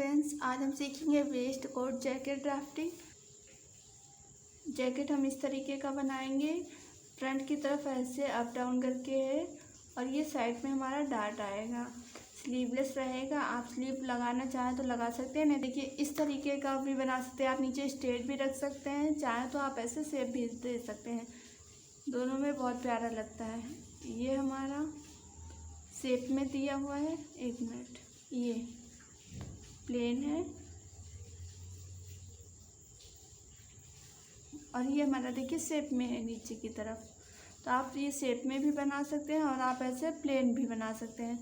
Friends, आज हम सीखेंगे waist coat jacket drafting. Jacket हम इस तरीके का बनाएंगे, फ्रंट की तरफ ऐसे अप डाउन करके है और ये साइड में हमारा डार्ट आएगा। स्लीवलेस रहेगा, आप स्लीव लगाना चाहें तो लगा सकते हैं, नहीं देखिए इस तरीके का भी बना सकते हैं। आप नीचे स्ट्रेट भी रख सकते हैं, चाहें तो आप ऐसे शेप भी दे सकते हैं, दोनों में बहुत प्यारा लगता है। ये हमारा शेप में दिया हुआ है, एक मिनट, ये प्लेन है और ये हमारा देखिए शेप में है नीचे की तरफ। तो आप ये शेप में भी बना सकते हैं और आप ऐसे प्लेन भी बना सकते हैं।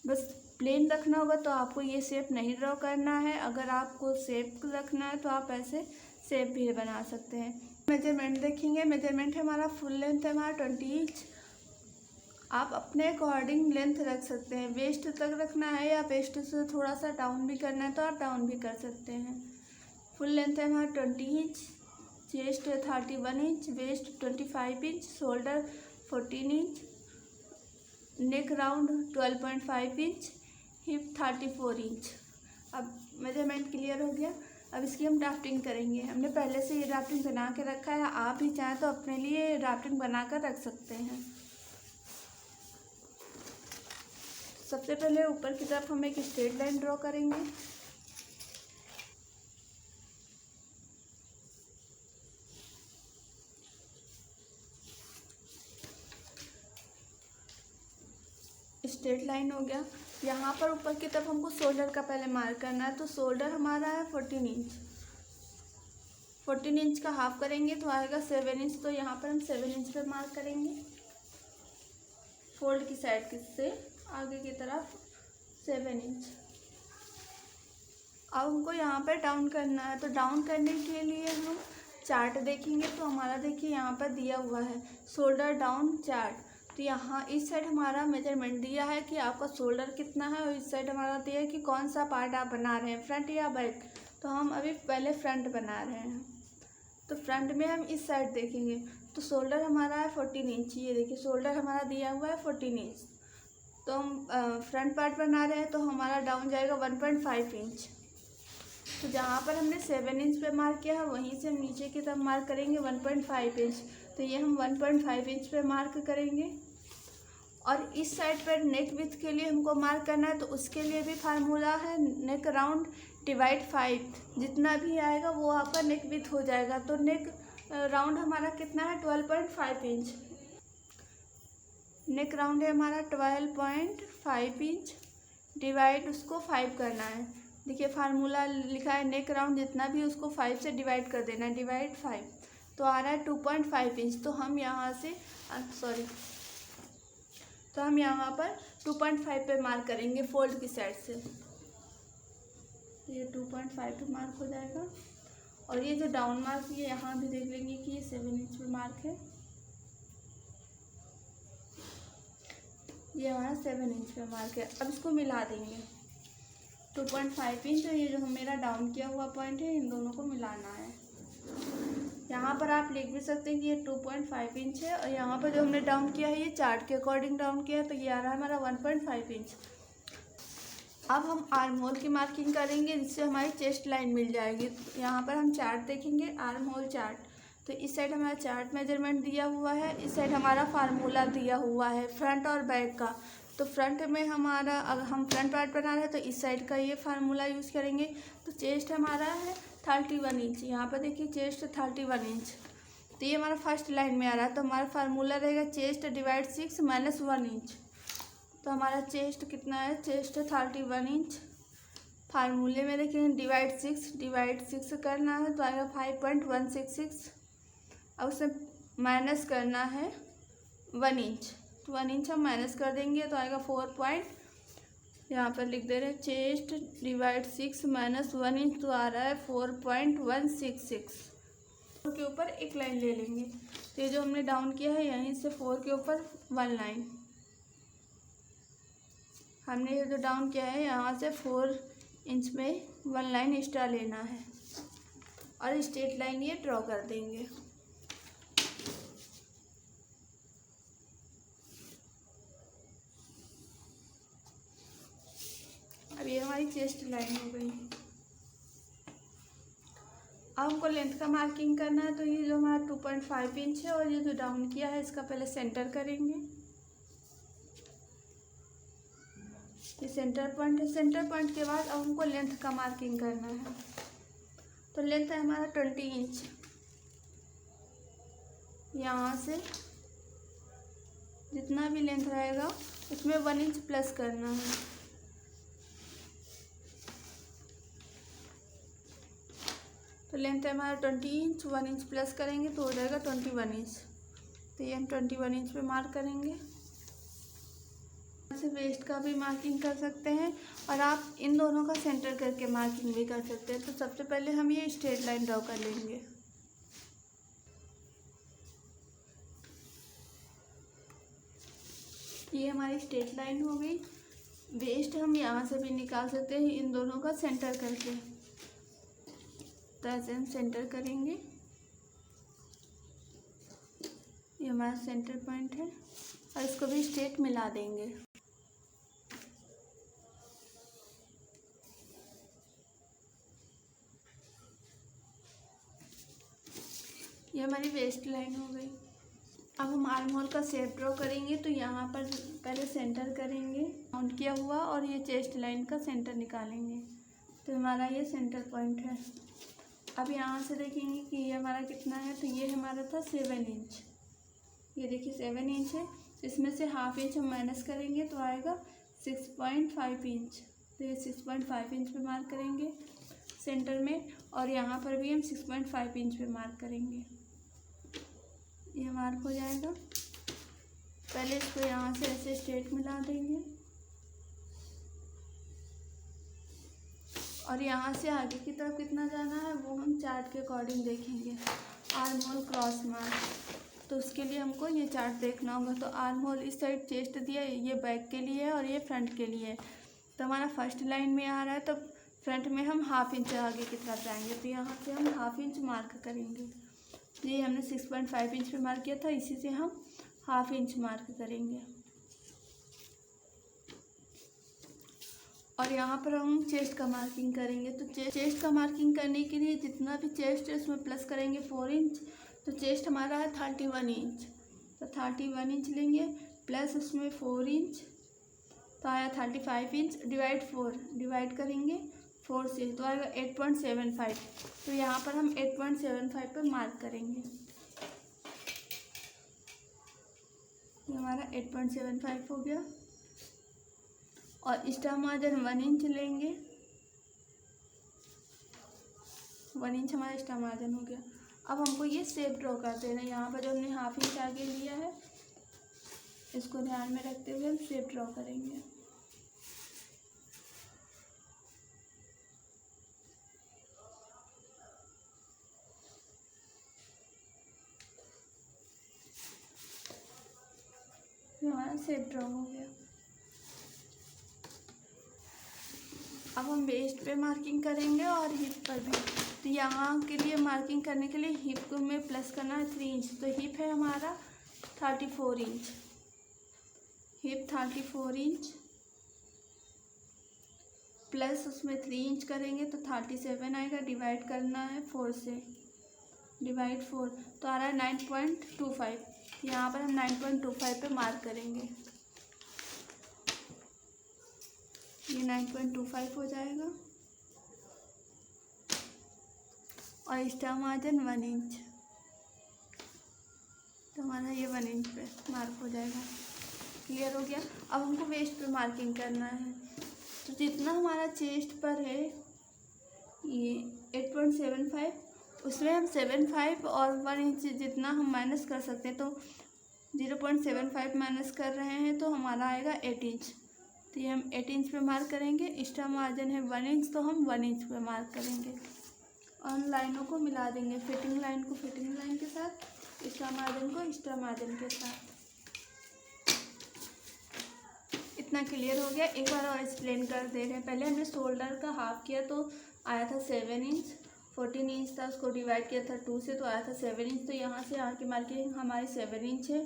बस प्लेन रखना होगा तो आपको ये शेप नहीं ड्रॉ करना है, अगर आपको शेप रखना है तो आप ऐसे शेप भी बना सकते हैं। मेजरमेंट देखेंगे, मेजरमेंट है हमारा फुल लेंथ है हमारा 20 इंच। आप अपने अकॉर्डिंग लेंथ रख सकते हैं, वेस्ट तक रखना है या वेस्ट से थोड़ा सा डाउन भी करना है तो आप डाउन भी कर सकते हैं। फुल लेंथ है हमारा 20 inch, chest 31 inch, waist 25 inch, shoulder 14 inch, neck round 12.5 inch, hip 34 inch. अब मेजरमेंट क्लियर हो गया। अब इसकी हम ड्राफ्टिंग करेंगे। हमने पहले से ये ड्राफ्टिंग बना के रखा है, आप भी चाहें तो अपने लिए ड्राफ्टिंग बना कर रख सकते हैं। सबसे पहले ऊपर की तरफ हम एक स्ट्रेट लाइन ड्रॉ करेंगे। स्ट्रेट लाइन हो गया। यहाँ पर ऊपर की तरफ हमको शोल्डर का पहले मार्क करना है, तो शोल्डर हमारा है 14 इंच। 14 इंच का हाफ करेंगे तो आएगा 7 इंच, तो यहाँ पर हम 7 इंच पे मार्क करेंगे। फोल्ड की साइड से आगे की तरफ 7 इंच। अब हमको यहाँ पर डाउन करना है, तो डाउन करने के लिए हम चार्ट देखेंगे। तो हमारा देखिए यहाँ पर दिया हुआ है शोल्डर डाउन चार्ट। तो यहाँ इस साइड हमारा मेजरमेंट दिया है कि आपका शोल्डर कितना है और इस साइड हमारा दिया है कि कौन सा पार्ट आप बना रहे हैं, फ्रंट या बैक। तो हम अभी पहले फ्रंट बना रहे हैं, तो फ्रंट में हम इस साइड देखेंगे। तो शोल्डर हमारा है 14 इंच, ये देखिए शोल्डर हमारा दिया हुआ है 14 इंच। तो हम फ्रंट पार्ट बना रहे हैं तो हमारा डाउन जाएगा 1.5 इंच। तो जहाँ पर हमने 7 इंच पे मार्क किया है वहीं से हम नीचे की तरफ मार्क करेंगे 1.5 इंच। तो ये हम 1.5 इंच पे मार्क करेंगे। और इस साइड पर नेक विड्थ के लिए हमको मार्क करना है, तो उसके लिए भी फार्मूला है नेक राउंड डिवाइड 5। जितना भी आएगा वो आपका नेक विड्थ हो जाएगा। तो नेक राउंड हमारा कितना है 12.5 इंच। नेक राउंड है हमारा 12.5 इंच, डिवाइड उसको 5 करना है। देखिए फार्मूला लिखा है नेक राउंड जितना भी उसको 5 से डिवाइड कर देना है, डिवाइड 5। तो आ रहा है 2.5 इंच। तो हम यहाँ से तो हम यहाँ पर 2.5 पे मार्क करेंगे फोल्ड की साइड से। तो ये 2.5 पे मार्क हो जाएगा। और ये जो डाउन मार्क ये यहाँ भी देख लेंगे कि ये 7 इंच पे मार्क है, ये हमारा 7 इंच पे मार्क है। अब इसको मिला देंगे 2.5 इंच और ये जो मेरा डाउन किया हुआ पॉइंट है, इन दोनों को मिलाना है। यहाँ पर आप लिख भी सकते हैं कि ये 2.5 इंच है और यहाँ पर जो हमने डाउन किया है ये चार्ट के अकॉर्डिंग डाउन किया है, तो ये आ रहा है हमारा 1.5 इंच। अब हम आर्म होल की मार्किंग करेंगे, जिससे हमारी चेस्ट लाइन मिल जाएगी। यहाँ पर हम चार्ट देखेंगे, आर्म होल चार्ट। तो इस साइड हमारा चार्ट मेजरमेंट दिया हुआ है, इस साइड हमारा फार्मूला दिया हुआ है फ्रंट और बैक का। तो फ्रंट में हमारा, अगर हम फ्रंट पार्ट बना रहे हैं तो इस साइड का ये फार्मूला यूज़ करेंगे। तो चेस्ट हमारा है 31 इंच, यहाँ पर देखिए चेस्ट 31 इंच। तो ये हमारा फर्स्ट लाइन में आ रहा है, तो हमारा फार्मूला रहेगा चेस्ट डिवाइड 6 माइनस 1 इंच। तो हमारा चेस्ट कितना है, चेस्ट 31 इंच। फार्मूले में देखेंगे डिवाइड 6 करना है तो आएगा 5.166। अब उसे माइनस करना है 1 इंच, तो 1 इंच हम माइनस कर देंगे तो आएगा 4 यहाँ पर लिख दे रहे हैं चेस्ट डिवाइड 6 माइनस 1 इंच, तो आ रहा है 4.166। 4 के ऊपर एक लाइन ले लेंगे। तो ये जो हमने डाउन किया है यहीं से 4 के ऊपर 1 लाइन, हमने ये जो डाउन किया है यहाँ से 4 इंच में 1 लाइन एक्स्ट्रा लेना है और स्ट्रेट लाइन ये ड्रॉ कर देंगे। अब अब ये हमारी चेस्ट लाइन हो गई। अब हमको लेंथ का मार्किंग करना है, तो ये जो हमारा 2.5 इंच है और ये जो डाउन किया है इसका पहले सेंटर करेंगे। ये सेंटर पॉइंट है। सेंटर पॉइंट के बाद अब हमको लेंथ का मार्किंग करना है। तो लेंथ है हमारा 20 इंच। यहाँ से जितना भी लेंथ रहेगा उसमें 1 इंच प्लस करना है। तो लेंथ है हमारा 20 इंच, 1 इंच प्लस करेंगे तो हो जाएगा 21 इंच। तो ये हम 21 इंच पे मार्क करेंगे। से वेस्ट का भी मार्किंग कर सकते हैं और आप इन दोनों का सेंटर करके मार्किंग भी कर सकते हैं। तो सबसे पहले हम ये स्ट्रेट लाइन ड्रॉ कर लेंगे। ये हमारी स्ट्रेट लाइन हो गई। वेस्ट हम यहाँ से भी निकाल सकते हैं इन दोनों का सेंटर करके। तो ऐसे हम सेंटर करेंगे। ये हमारा सेंटर पॉइंट है और इसको भी स्ट्रेट मिला देंगे। ये हमारी वेस्ट लाइन हो गई। अब हम आर्म होल का शेप ड्रॉ करेंगे। तो यहाँ पर पहले सेंटर करेंगे काउंट किया हुआ और ये चेस्ट लाइन का सेंटर निकालेंगे। तो हमारा ये सेंटर पॉइंट है। अब यहाँ से देखेंगे कि ये हमारा कितना है। तो ये हमारा था 7 इंच। ये देखिए 7 इंच है। इसमें से हाफ इंच हम माइनस करेंगे तो आएगा 6.5 इंच। तो ये 6.5 इंच पे मार्क करेंगे सेंटर में, और यहाँ पर भी हम 6.5 इंच पे मार्क करेंगे। ये मार्क हो जाएगा। पहले इसको यहाँ से ऐसे स्ट्रेट मिला देंगे और यहाँ से आगे की तरफ कितना जाना है वो हम चार्ट के अकॉर्डिंग देखेंगे। आर्म होल क्रॉस मार्क, तो उसके लिए हमको ये चार्ट देखना होगा। तो आर्म होल इस साइड चेस्ट दिया है, ये बैक के लिए है और ये फ्रंट के लिए है। तो हमारा फर्स्ट लाइन में आ रहा है तो फ्रंट में हम हाफ इंच आगे की तरफ जाएंगे। तो यहाँ से हम हाफ इंच मार्क करेंगे। ये हमने 6.5 इंच पे मार्क किया था, इसी से हम हाफ इंच मार्क करेंगे। और यहाँ पर हम चेस्ट का मार्किंग करेंगे। तो चेस्ट का मार्किंग करने के लिए जितना भी चेस्ट है उसमें प्लस करेंगे 4 इंच। तो चेस्ट हमारा है 31 इंच। तो 31 इंच लेंगे प्लस उसमें 4 इंच तो आया 35 इंच। डिवाइड करेंगे 4 से तो आएगा 8.75। तो यहाँ पर हम 8.75 पर मार्क करेंगे। ये हमारा 8.75 हो गया। और एक्स्ट्रा मार्जिन 1 इंच लेंगे। 1 इंच हमारा एक्स्ट्रा मार्जिन हो गया। अब हमको ये शेप ड्रॉ कर देना है। यहाँ पर जो हमने हाफ इंच आगे लिया है इसको ध्यान में रखते हुए हम शेप ड्रॉ करेंगे। हमारा शेप ड्रॉ हो गया। अब हम वेस्ट पे मार्किंग करेंगे और हिप पर भी। तो यहाँ के लिए मार्किंग करने के लिए हिप को में प्लस करना है 3 इंच। तो हिप है हमारा 34 इंच। हिप 34 इंच प्लस उसमें 3 इंच करेंगे तो 37 आएगा। डिवाइड करना है 4 से। डिवाइड 4 तो आ रहा है 9.25। यहाँ पर हम 9.25 पे मार्क करेंगे। ये 9.25 हो जाएगा। और एक्स्ट्रा मार्जिन 1 इंच। तो हमारा ये 1 इंच पे मार्क हो जाएगा। क्लियर हो गया। अब हमको वेस्ट पे मार्किंग करना है। तो जितना हमारा चेस्ट पर है ये 8.75 उसमें हम 7.5 और 1 इंच जितना हम माइनस कर सकते हैं। तो 0.75 माइनस कर रहे हैं तो हमारा आएगा 8 इंच। तो ये हम 8 इंच पे मार्क करेंगे। एक्स्ट्रा मार्जिन है 1 इंच तो हम 1 इंच पे मार्क करेंगे। और लाइनों को मिला देंगे, फिटिंग लाइन को फिटिंग लाइन के साथ, एक्स्ट्रा मार्जिन को एक्स्ट्रा मार्जिन के साथ। इतना क्लियर हो गया। एक बार और एक्सप्लेन कर दे रहे हैं। पहले हमने शोल्डर का हाफ किया तो आया था 7 इंच। 14 इंच था, उसको डिवाइड किया था 2 से तो आया था 7 इंच। तो यहाँ से यहाँ की मार्किंग हमारी 7 इंच है।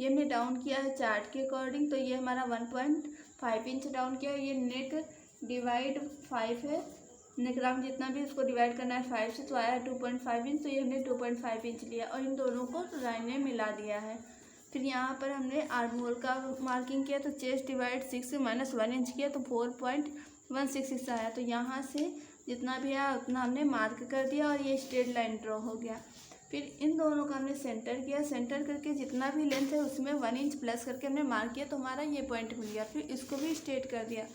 ये हमने डाउन किया है चार्ट के अकॉर्डिंग। तो ये हमारा 1.5 इंच डाउन किया है। ये नेक डिवाइड 5 है, नेक राउंड जितना भी उसको डिवाइड करना है 5 से, तो आया 2.5 इंच। तो ये हमने 2.5 इंच लिया और इन दोनों को लाइन में मिला दिया है। फिर यहाँ पर हमने आर्म होल का मार्किंग किया, तो चेस्ट डिवाइड 6 माइनस 1 इंच किया तो 4.166 आया। तो यहाँ से जितना भी आया उतना हमने मार्क कर दिया और ये स्ट्रेट लाइन ड्रॉ हो गया। फिर इन दोनों का हमने सेंटर किया, सेंटर करके जितना भी लेंथ है उसमें 1 इंच प्लस करके हमने मार्क किया, तो हमारा ये पॉइंट मिल गया। फिर इसको भी स्ट्रेट कर दिया।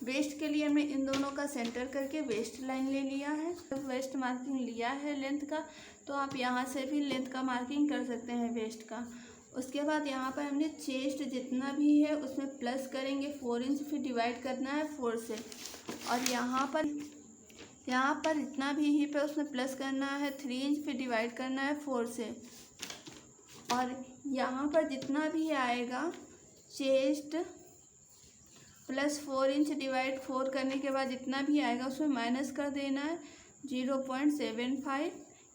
वेस्ट के लिए हमने इन दोनों का सेंटर करके वेस्ट लाइन ले लिया है। जब वेस्ट मार्किंग लिया है लेंथ का, तो आप यहाँ से भी लेंथ का मार्किंग कर सकते हैं वेस्ट का। उसके बाद यहाँ पर हमने चेस्ट जितना भी है उसमें प्लस करेंगे 4 इंच, फिर डिवाइड करना है 4 से। और यहाँ पर जितना भी हिप है उसमें प्लस करना है 3 इंच, फिर डिवाइड करना है 4 से। और यहाँ पर जितना भी आएगा चेस्ट प्लस 4 इंच डिवाइड 4 करने के बाद जितना भी आएगा उसमें माइनस कर देना है 0.75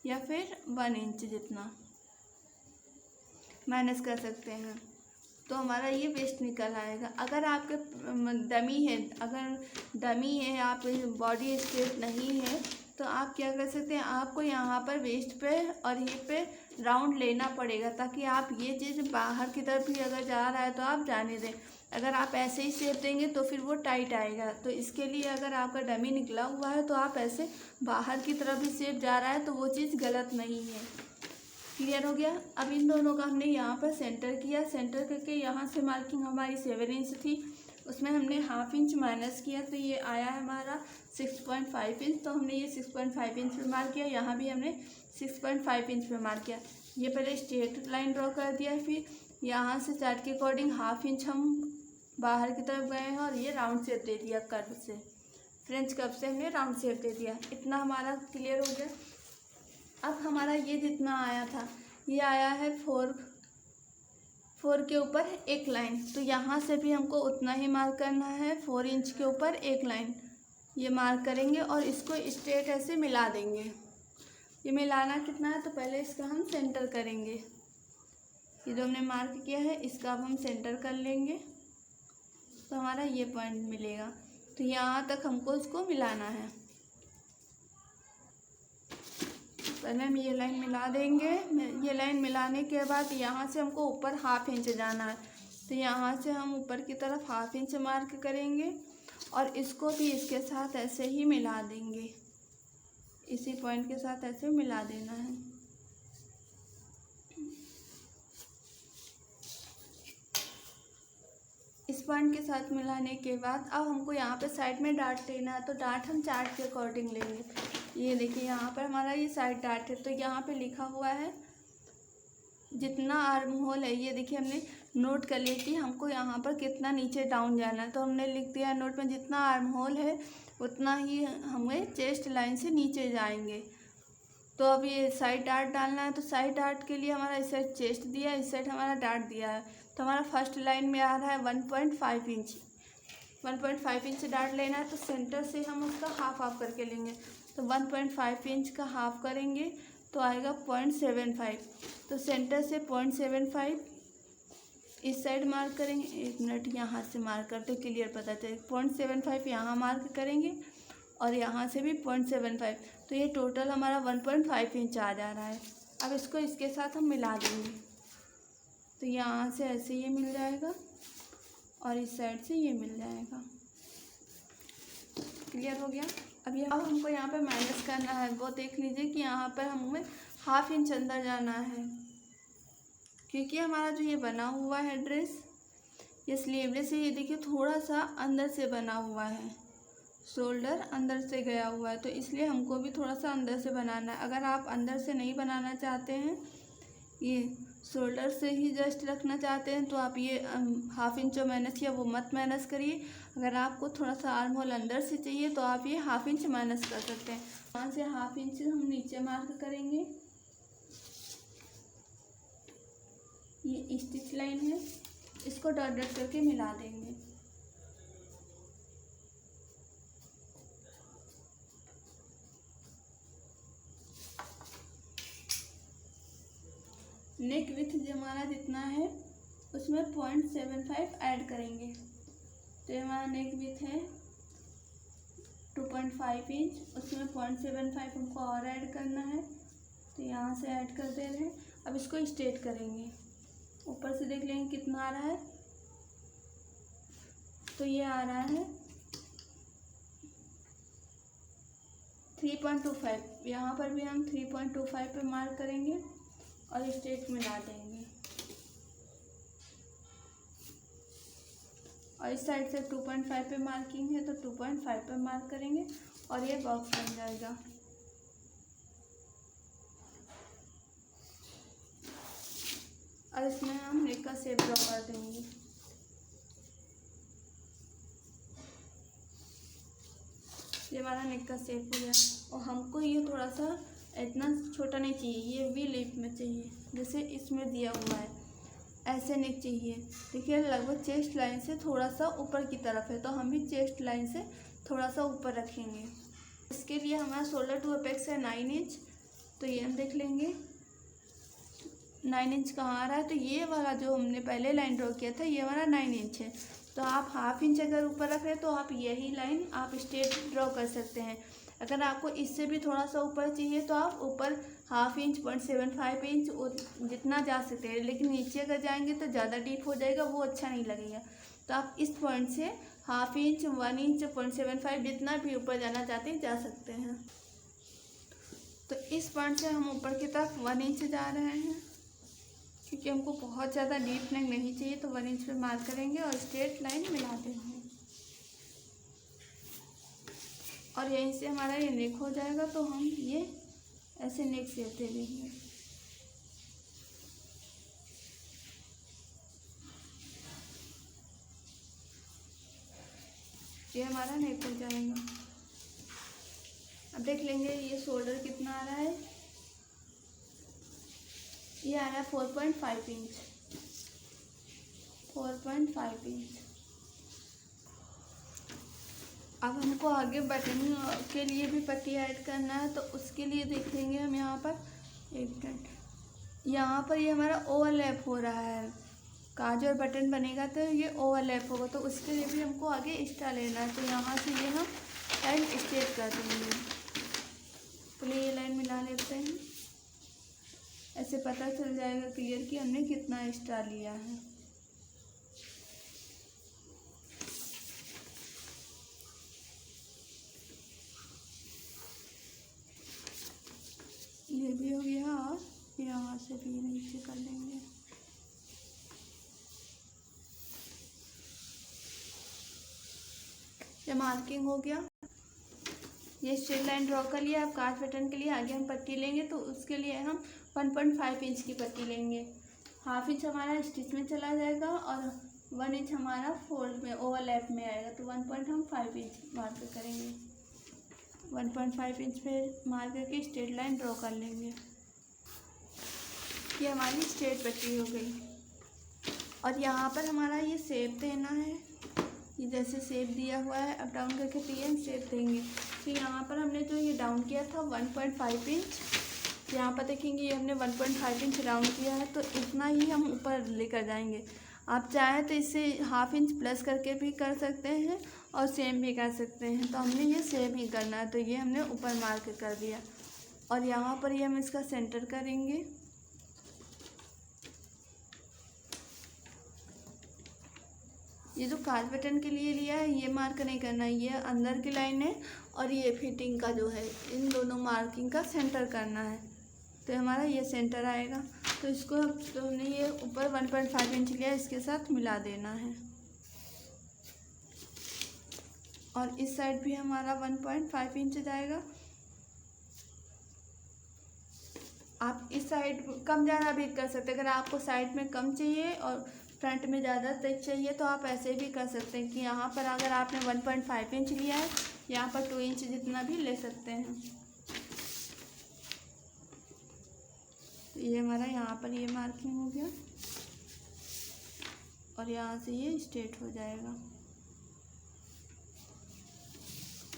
या फिर 1 इंच जितना माइनस कर सकते हैं, तो हमारा ये वेस्ट निकल आएगा। अगर आपके डमी है, आप बॉडी स्ट्रेट नहीं है, तो आप क्या कर सकते हैं, आपको यहाँ पर वेस्ट पे और हिप पे राउंड लेना पड़ेगा, ताकि आप ये चीज़ बाहर की तरफ भी अगर जा रहा है तो आप जाने दें। अगर आप ऐसे ही शेप देंगे तो फिर वो टाइट आएगा। तो इसके लिए अगर आपका डमी निकला हुआ है तो आप ऐसे बाहर की तरफ भी शेप जा रहा है तो वो चीज़ गलत नहीं है। क्लियर हो गया। अब इन दोनों का हमने यहाँ पर सेंटर किया, सेंटर करके यहाँ से मार्किंग हमारी 7 इंच थी, उसमें हमने हाफ इंच माइनस किया, तो ये आया है हमारा 6.5 इंच। तो हमने ये 6.5 इंच पे मार्क किया, यहाँ भी हमने 6.5 इंच पे मार्क किया। ये पहले स्ट्रेट लाइन ड्रॉ कर दिया, फिर यहाँ से चार्ट के अकॉर्डिंग हाफ इंच हम बाहर की तरफ गए हैं और ये राउंड शेप दे दिया कर्व से, फ्रेंच कर्व से हमने राउंड शेप दे दिया। इतना हमारा क्लियर हो गया। अब हमारा ये जितना आया था ये आया है 4 के ऊपर एक लाइन, तो यहाँ से भी हमको उतना ही मार्क करना है 4 इंच के ऊपर एक लाइन, ये मार्क करेंगे और इसको स्ट्रेट ऐसे मिला देंगे। ये मिलाना कितना है, तो पहले इसका हम सेंटर करेंगे। ये जो हमने मार्क किया है इसका अब हम सेंटर कर लेंगे, तो हमारा ये पॉइंट मिलेगा। तो यहाँ तक हमको इसको मिलाना है। पहले हम ये लाइन मिला देंगे। ये लाइन मिलाने के बाद यहाँ से हमको ऊपर हाफ इंच जाना है, तो यहाँ से हम ऊपर की तरफ हाफ इंच मार्क करेंगे और इसको भी इसके साथ ऐसे ही मिला देंगे, इसी पॉइंट के साथ ऐसे मिला देना है। इस पॉइंट के साथ मिलाने के बाद अब हमको यहाँ पे साइड में डार्ट लेना है, तो डार्ट हम चार्ट के अकॉर्डिंग लेंगे। ये देखिए यहाँ पर हमारा ये साइड डार्ट है, तो यहाँ पे लिखा हुआ है जितना आर्म होल है, ये देखिए हमने नोट कर ली कि हमको यहाँ पर कितना नीचे डाउन जाना है, तो हमने लिख दिया नोट में जितना आर्म होल है उतना ही हमें चेस्ट लाइन से नीचे जाएंगे। तो अब ये साइड डार्ट डालना है, तो साइड डार्ट के लिए हमारा इस साइड चेस्ट दिया है, इस साइड हमारा डार्ट दिया है, तो हमारा फर्स्ट लाइन में आ रहा है 1.5 इंच। 1.5 इंच डार्ट लेना है, तो सेंटर से हम उसका हाफ करके लेंगे, तो 1.5 इंच का हाफ करेंगे तो आएगा 0.75। तो सेंटर से 0.75 इस साइड मार्क करेंगे। 1 मिनट यहाँ से मार्क करते क्लियर पता चले। 0.75 यहाँ मार्क करेंगे और यहाँ से भी 0.75, तो ये टोटल हमारा 1.5 इंच आ जा रहा है। अब इसको इसके साथ हम मिला देंगे, तो यहाँ से ऐसे ये मिल जाएगा और इस साइड से ये मिल जाएगा। क्लियर हो गया। अब हमको यहाँ पे माइनस करना है, वो देख लीजिए कि यहाँ पर हमें हाफ इंच अंदर जाना है, क्योंकि हमारा जो ये बना हुआ है ड्रेस, ये स्लीवलेस है, ये देखिए थोड़ा सा अंदर से बना हुआ है, शोल्डर अंदर से गया हुआ है, तो इसलिए हमको भी थोड़ा सा अंदर से बनाना है। अगर आप अंदर से नहीं बनाना चाहते हैं, ये शोल्डर से ही जस्ट रखना चाहते हैं, तो आप ये हाफ इंच जो माइनस किया वो मत माइनस करिए। अगर आपको थोड़ा सा आर्म होल अंदर से चाहिए तो आप ये हाफ इंच माइनस कर सकते हैं। वहाँ से हाफ इंच हम नीचे मार्क करेंगे। ये स्टिच लाइन है, इसको डॉट डॉट करके मिला देंगे। नेक विथ जो हमारा जितना है उसमें 0.75 ऐड करेंगे, तो हमारा नेक विथ है 2.5 इंच, उसमें 0.75 हमको और ऐड करना है, तो यहाँ से ऐड कर दे रहे हैं। अब इसको स्ट्रेट करेंगे, ऊपर से देख लेंगे कितना आ रहा है, तो ये आ रहा है 3.25। यहाँ पर भी हम 3.25 पे मार्क करेंगे और स्ट्रेट मिला देंगे। और इस साइड से 2.5 पे मार्किंग है तो 2.5 पे मार्क करेंगे और ये बॉक्स बन जाएगा। और इसमें हम नेक का शेप ड्रॉ कर देंगे। ये हमारा नेक का शेप हो गया। और हमको ये थोड़ा सा इतना छोटा नहीं चाहिए, ये वी लिप में चाहिए, जैसे इसमें दिया हुआ है ऐसे नेक चाहिए। देखिए लगभग चेस्ट लाइन से थोड़ा सा ऊपर की तरफ है, तो हम भी चेस्ट लाइन से थोड़ा सा ऊपर रखेंगे। इसके लिए हमारा शोल्डर टू अपेक्स है 9 इंच, तो ये हम देख लेंगे 9 इंच कहाँ आ रहा है। तो ये वाला जो हमने पहले लाइन ड्रॉ किया था ये वाला 9 इंच है, तो आप 1/2 इंच अगर ऊपर रख रहे हैं तो आप यही लाइन आप स्ट्रेट ड्रॉ कर सकते हैं। अगर आपको इससे भी थोड़ा सा ऊपर चाहिए तो आप ऊपर 1/2 इंच 0.75 इंच जितना जा सकते हैं, लेकिन नीचे अगर जाएंगे तो ज़्यादा डीप हो जाएगा, वो अच्छा नहीं लगेगा। तो आप इस पॉइंट से 1/2 इंच 1 इंच 0.75 जितना भी ऊपर जाना चाहते हैं जा सकते हैं। तो इस पॉइंट से हम ऊपर की तरफ 1 इंच जा रहे हैं, क्योंकि हमको बहुत ज़्यादा डीप नेक नहीं चाहिए, तो 1 इंच पे मार्क करेंगे और स्ट्रेट लाइन मिला देंगे। और यहीं से हमारा ये नेक हो जाएगा, तो हम ये ऐसे नेक शेप दे देंगे। ये हमारा नेक हो जाएगा। अब देख लेंगे ये शोल्डर कितना आ रहा है, ये आ रहा है 4.5 इंच, 4.5 इंच। अब हमको आगे बटन के लिए भी पट्टी ऐड करना है, तो उसके लिए देखेंगे हम यहाँ पर एक मिनट, यहाँ पर ये हमारा ओवरलैप हो रहा है, काज और बटन बनेगा तो ये ओवरलैप होगा, तो उसके लिए भी हमको आगे एक्स्ट्रा लेना है। तो यहाँ से ये हम लाइन स्ट्रेट कर देंगे। पहले ये लाइन मिला लेते हैं, ऐसे पता चल जाएगा क्लियर कि हमने कितना एक्स्ट्रा लिया है। ये भी हो गया और यहाँ से भी नीचे कर लेंगे। ये मार्किंग हो गया, ये स्ट्रेट लाइन ड्रॉ कर लिया। अब काज बटन के लिए आगे हम पट्टी लेंगे, तो उसके लिए हम 1.5 इंच की पट्टी लेंगे। 1/2 इंच हमारा स्टिच में चला जाएगा और 1 इंच हमारा फोल्ड में ओवरलैप में आएगा, तो 1.5 इंच मार्क करेंगे। 1.5 इंच पे मार्क करके स्ट्रेट लाइन ड्रॉ कर लेंगे। ये हमारी स्ट्रेट पट्टी हो गई। और यहाँ पर हमारा ये शेप देना है, ये जैसे शेप दिया हुआ है अप डाउन करके तो ये हम शेप देंगे। तो यहाँ पर हमने जो ये डाउन किया था 1.5 इंच, यहाँ पर देखेंगे ये हमने 1.5 इंच राउंड किया है, तो इतना ही हम ऊपर लेकर जाएंगे। आप चाहें तो इससे 1/2 इंच प्लस करके भी कर सकते हैं और सेम भी कर सकते हैं, तो हमने ये सेम ही करना है। तो ये हमने ऊपर मार्क कर दिया और यहाँ पर ये हम इसका सेंटर करेंगे। ये जो काज बटन के लिए लिया है ये मार्क नहीं करना है, ये अंदर की लाइन है और ये फिटिंग का जो है इन दोनों मार्किंग का सेंटर करना है, तो हमारा ये सेंटर आएगा। तो इसको तो हमने ये ऊपर 1.5 इंच लिया, इसके साथ मिला देना है। और इस साइड भी हमारा 1.5 इंच जाएगा। आप इस साइड कम ज़्यादा भी कर सकते हैं, अगर आपको साइड में कम चाहिए और फ्रंट में ज़्यादा थिक चाहिए तो आप ऐसे भी कर सकते हैं कि यहाँ पर अगर आपने 1.5 इंच लिया है, यहाँ पर 2 इंच जितना भी ले सकते हैं। तो ये हमारा यहाँ पर ये मार्किंग हो गया और यहाँ से ये स्ट्रेट हो जाएगा।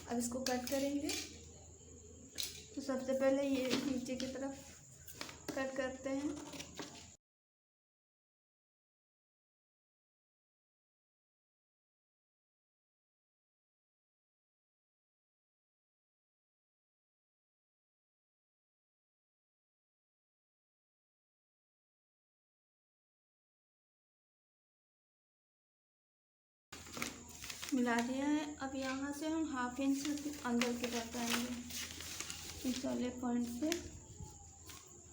अब इसको कट करेंगे, तो सबसे पहले ये नीचे की तरफ कट करते हैं। मिला दिया है। अब यहाँ से हम हाफ इंच अंदर की तरफ आएंगे। इस वाले पॉइंट से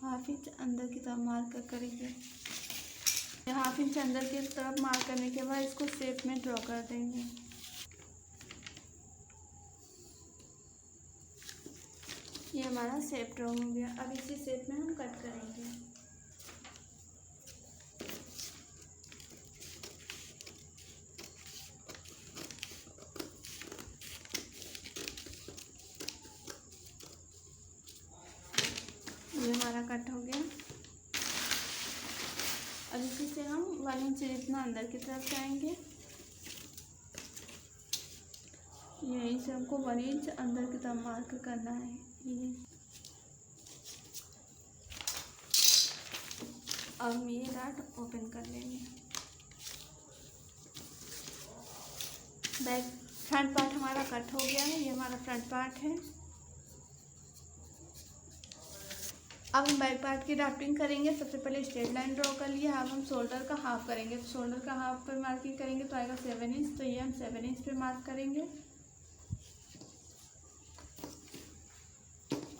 हाफ इंच अंदर की तरफ मार्क करेंगे। हाफ इंच अंदर की तरफ मार्क करने के बाद इसको शेप में ड्रॉ कर देंगे। ये हमारा शेप ड्रॉ हो गया। अब इसी शेप में हम कट करेंगे। ये हमारा कट हो गया। अब इसी से हम 1 इंच जितना अंदर की तरफ जाएंगे। यहीं से हमको 1 इंच अंदर की तरफ मार्क करना है। ये अब हम ये डाट ओपन कर लेंगे। बैक फ्रंट पार्ट हमारा कट हो गया है। ये हमारा फ्रंट पार्ट है। अब हम बैक पार्ट की ड्राफ्टिंग करेंगे। सबसे पहले स्ट्रेट लाइन ड्रॉ कर लिया। अब हम शोल्डर का हाफ करेंगे। तो शोल्डर का हाफ पर मार्किंग करेंगे तो आएगा 7 इंच। तो ये हम 7 इंच पे मार्क करेंगे।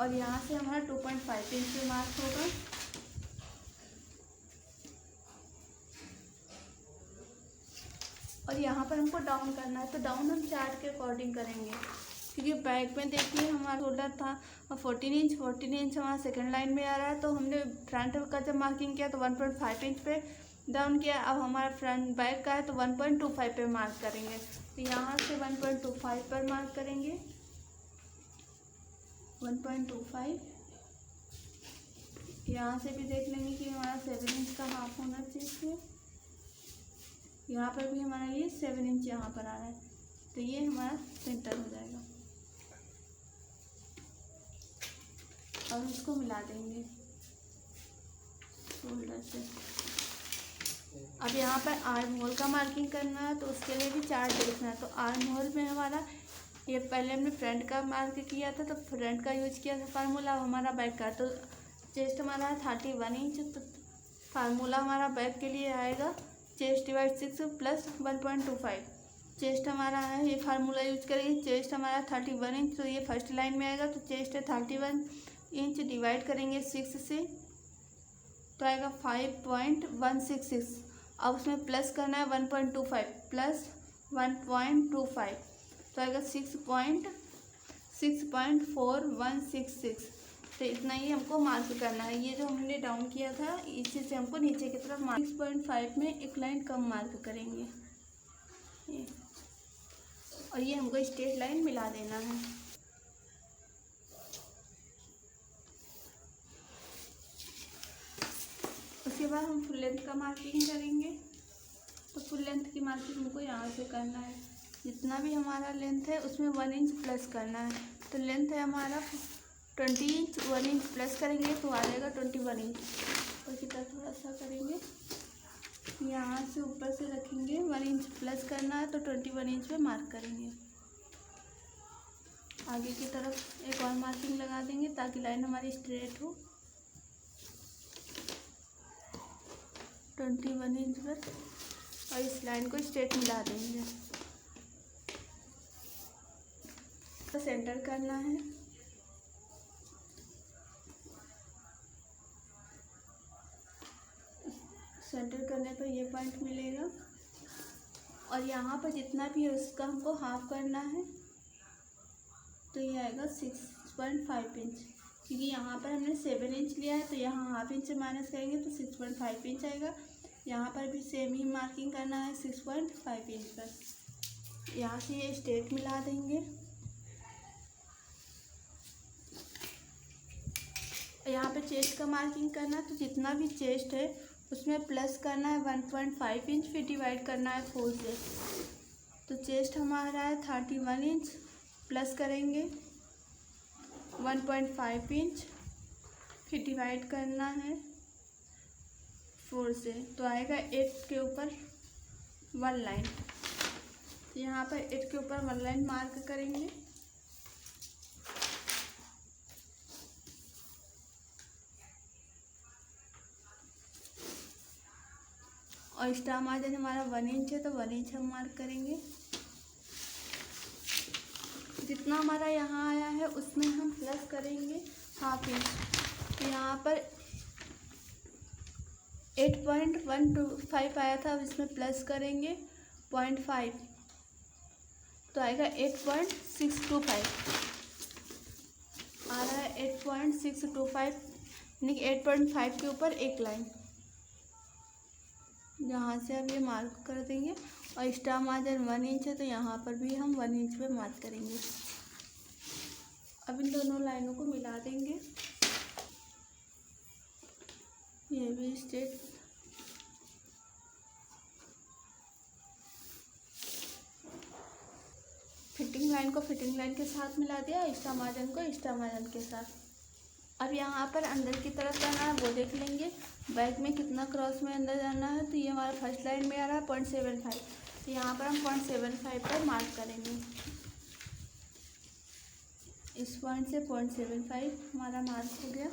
और यहाँ से हमारा 2.5 इंच पे मार्क होगा। और यहाँ पर हमको डाउन करना है। तो डाउन हम चार्ट के अकॉर्डिंग करेंगे, क्योंकि बैक में देखिए हमारा शोल्डर था 14 इंच। 14 इंच हमारा सेकंड लाइन में आ रहा है। तो हमने फ्रंट का जब मार्किंग किया तो 1.5 इंच पे डाउन किया। अब हमारा फ्रंट बैक का है तो 1.25 पे मार्क करेंगे। तो यहाँ से 1.25 पर मार्क करेंगे। 1.25। यहाँ से भी देख लेंगे कि हमारा 7 इंच का हाफ होना चाहिए। यहाँ पर भी हमारा ये 7 इंच यहाँ पर आ रहा है। तो ये हमारा सेंटर हो जाएगा। और इसको मिला देंगे शोल्डर से। अब यहाँ पर आर्म होल का मार्किंग करना है। तो उसके लिए भी चार्ट देखना है। तो आर्म होल में हमारा ये पहले हमने फ्रंट का मार्क किया था तो फ्रंट का यूज किया था फार्मूला। अब हमारा बैक का, तो चेस्ट हमारा है 31 इंच। तो फार्मूला हमारा बैक के लिए आएगा चेस्ट डिवाइड 6 प्लस 1.25। चेस्ट हमारा है, ये फार्मूला यूज करेंगे। चेस्ट हमारा 31 इंच। तो ये फर्स्ट लाइन में आएगा। तो चेस्ट है 31 इंच, डिवाइड करेंगे 6 से तो आएगा 5.166। अब उसमें प्लस करना है 1.25 प्लस 1.25 तो आएगा 6.4166। तो इतना ही हमको मार्क करना है। ये जो हमने डाउन किया था इसी से हमको नीचे की तरफ मार्क 6.5 में एक लाइन कम मार्क करेंगे। और ये हमको स्ट्रेट लाइन मिला देना है। उसके बाद हम फुल लेंथ का मार्किंग करेंगे। तो फुल लेंथ की मार्किंग हमको यहाँ से करना है। जितना भी हमारा लेंथ है उसमें 1 इंच प्लस करना है। तो लेंथ है हमारा 20 इंच, 1 इंच प्लस करेंगे तो आ जाएगा 21 इंच। और की तरफ थोड़ा सा करेंगे, यहाँ से ऊपर से रखेंगे। 1 इंच प्लस करना है तो 21 इंच पे मार्क करेंगे। आगे की तरफ एक और मार्किंग लगा देंगे ताकि लाइन हमारी स्ट्रेट हो 21 इंच पर। और इस लाइन को स्ट्रेट मिला देंगे। तो सेंटर करना है। सेंटर करने पर ये पॉइंट मिलेगा। और यहाँ पर जितना भी है उसका हमको हाफ करना है। तो ये आएगा 6.5 इंच, क्योंकि यहाँ पर हमने 7 इंच लिया है। तो यहाँ हाफ इंच से माइनस करेंगे तो 6.5 इंच आएगा। यहाँ पर भी सेम ही मार्किंग करना है 6.5 इंच पर। यहाँ से ये स्ट्रेट मिला देंगे। यहाँ पे चेस्ट का मार्किंग करना है। तो जितना भी चेस्ट है उसमें प्लस करना है 1.5 इंच, फिर डिवाइड करना है 4 से। तो चेस्ट हमारा है 31 इंच, प्लस करेंगे 1.5 इंच, फिर डिवाइड करना है 4 से। तो आएगा 8 के ऊपर 1 लाइन। तो यहाँ पर 8 के ऊपर 1 लाइन मार्क करेंगे। और स्टार मार्जिन हमारा 1 इंच है तो 1 इंच हम मार्क करेंगे। जितना हमारा यहाँ आया है उसमें हम प्लस करेंगे हाफ इंच। तो यहाँ पर 8.125 आया था, अब इसमें प्लस करेंगे 0.5 तो आएगा 8.625 आ रहा है। 8.625 यानी कि 8.5 के ऊपर एक लाइन यहाँ से अब ये मार्क कर देंगे। और एक्स्ट्रा मार्जिन 1 इंच है तो यहाँ पर भी हम 1 इंच पे मार्क करेंगे। अब इन दोनों लाइनों को मिला देंगे। ये भी स्ट्रेट फिटिंग लाइन को फिटिंग लाइन के साथ मिला दिया, एक्स्ट्रा मार्जिन को एक्स्ट्रा मार्जिन के साथ। अब यहाँ पर अंदर की तरफ जाना है वो देख लेंगे, बैक में कितना क्रॉस में अंदर जाना है। तो ये हमारा फर्स्ट लाइन में आ रहा है 0.75, तो यहाँ पर हम 0.75 पर मार्क करेंगे। इस पॉइंट से 0.75 हमारा मार्क हो गया।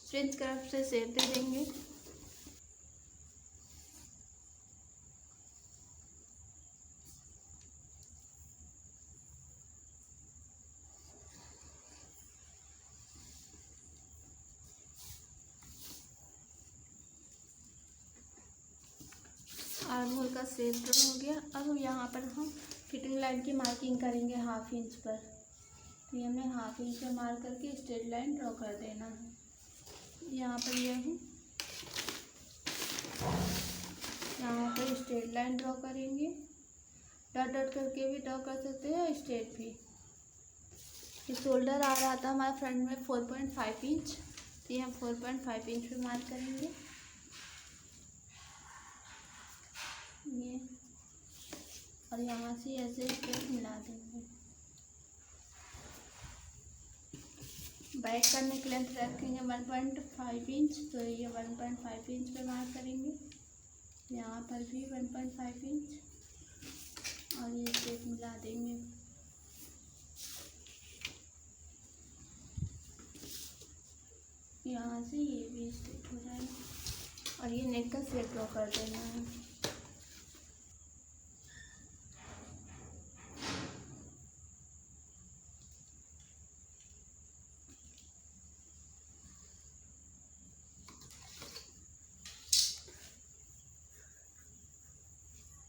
फ्रिंज कर्व से शेप दे देंगे। आर्म होल का शेप ड्रॉ हो गया। अब यहाँ पर हम फिटिंग लाइन की मार्किंग करेंगे हाफ इंच पर। तो ये हमें हाफ इंच पर मार्क करके स्ट्रेट लाइन ड्रॉ कर देना है। यहाँ पर ये है, यहाँ पर स्ट्रेट लाइन ड्रॉ करेंगे। डॉट डॉट करके भी ड्रॉ कर सकते हैं, स्ट्रेट भी। ये शोल्डर आ रहा था हमारे फ्रंट में 4.5 इंच, तो ये हम 4.5 इंच पे मार्क करेंगे। ये और यहाँ से ऐसे स्ट्रेट मिला देंगे। बैक करने के लेंथ रखेंगे 1.5 इंच, तो ये 1.5 इंच पे मार्क करेंगे। यहाँ पर भी 1.5 इंच और ये स्ट्रेट मिला देंगे। यहाँ से ये भी स्ट्रेट हो जाएगा और ये नेक का शेप ड्रॉ कर देना है।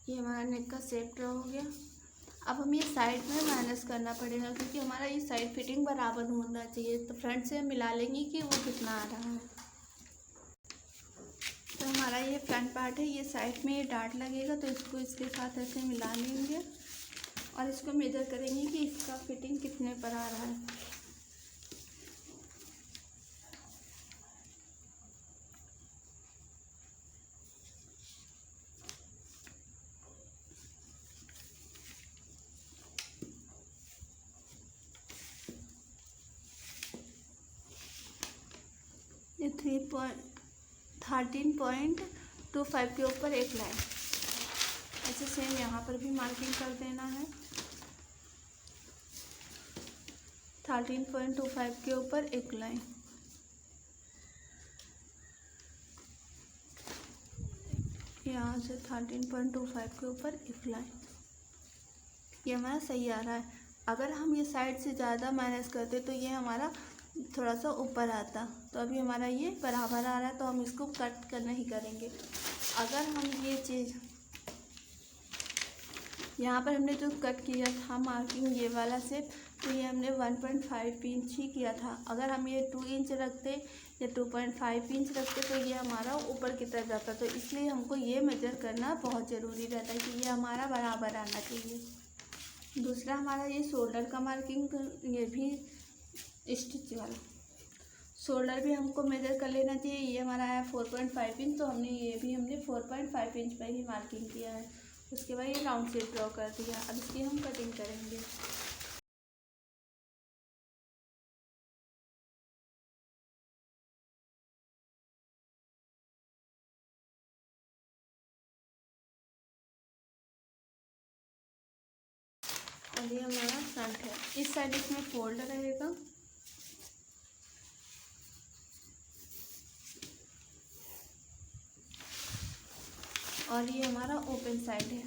ये हमारा नेक का शेप ड्रॉ हो गया। अब हमें ये साइड में माइनस करना पड़ेगा क्योंकि हमारा ये साइड फिटिंग बराबर होना चाहिए। तो फ्रंट से हम मिला लेंगे कि वो कितना आ रहा है। तो हमारा ये फ्रंट पार्ट है, ये साइड में ये डार्ट लगेगा तो इसको इसके साथ ऐसे मिला लेंगे और इसको मेजर करेंगे कि इसका फिटिंग कितने पर आ रहा है। ये 13.25 के ऊपर एक लाइन, ऐसे सेम यहाँ पर भी मार्किंग कर देना है। 13.25 के ऊपर एक लाइन, यहाँ से 13.25 के ऊपर एक लाइन। ये हमारा सही आ रहा है। अगर हम ये साइड से ज़्यादा माइनस करते तो ये हमारा थोड़ा सा ऊपर आता। तो अभी हमारा ये बराबर आ रहा है तो हम इसको कट करना ही करेंगे। अगर हम ये चीज़ यहाँ पर हमने जो कट किया था मार्किंग ये वाला शेप, तो ये हमने 1.5 इंच ही किया था। अगर हम ये 2 इंच रखते या 2.5 इंच रखते तो ये हमारा ऊपर की तरफ जाता। तो इसलिए हमको ये मेजर करना बहुत ज़रूरी रहता है कि ये हमारा बराबर आना चाहिए। दूसरा हमारा ये शोल्डर का मार्किंग, ये भी स्टिच वाला शोल्डर भी हमको मेजर कर लेना चाहिए। ये हमारा है 4.5 इंच, तो हमने 4.5 इंच पर ही मार्किंग किया है। उसके बाद ये राउंड शेप ड्रॉ कर दिया। अब इसकी हम कटिंग करेंगे। और ये हमारा फ्रंट है, इस साइड इसमें फोल्ड रहेगा और ये हमारा ओपन साइड है।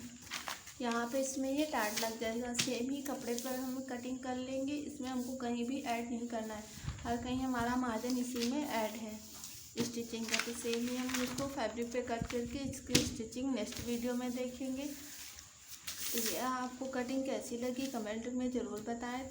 यहाँ पे इसमें ये टार्ट लग जाएगा। सेम ही कपड़े पर हम कटिंग कर लेंगे, इसमें हमको कहीं भी ऐड नहीं करना है। और कहीं हमारा मार्जिन इसी में ऐड है स्टिचिंग का, तो सेम ही हम इसको फैब्रिक पे कट करके इसकी स्टिचिंग नेक्स्ट वीडियो में देखेंगे। तो ये आपको कटिंग कैसी लगी कमेंट में ज़रूर बताएं।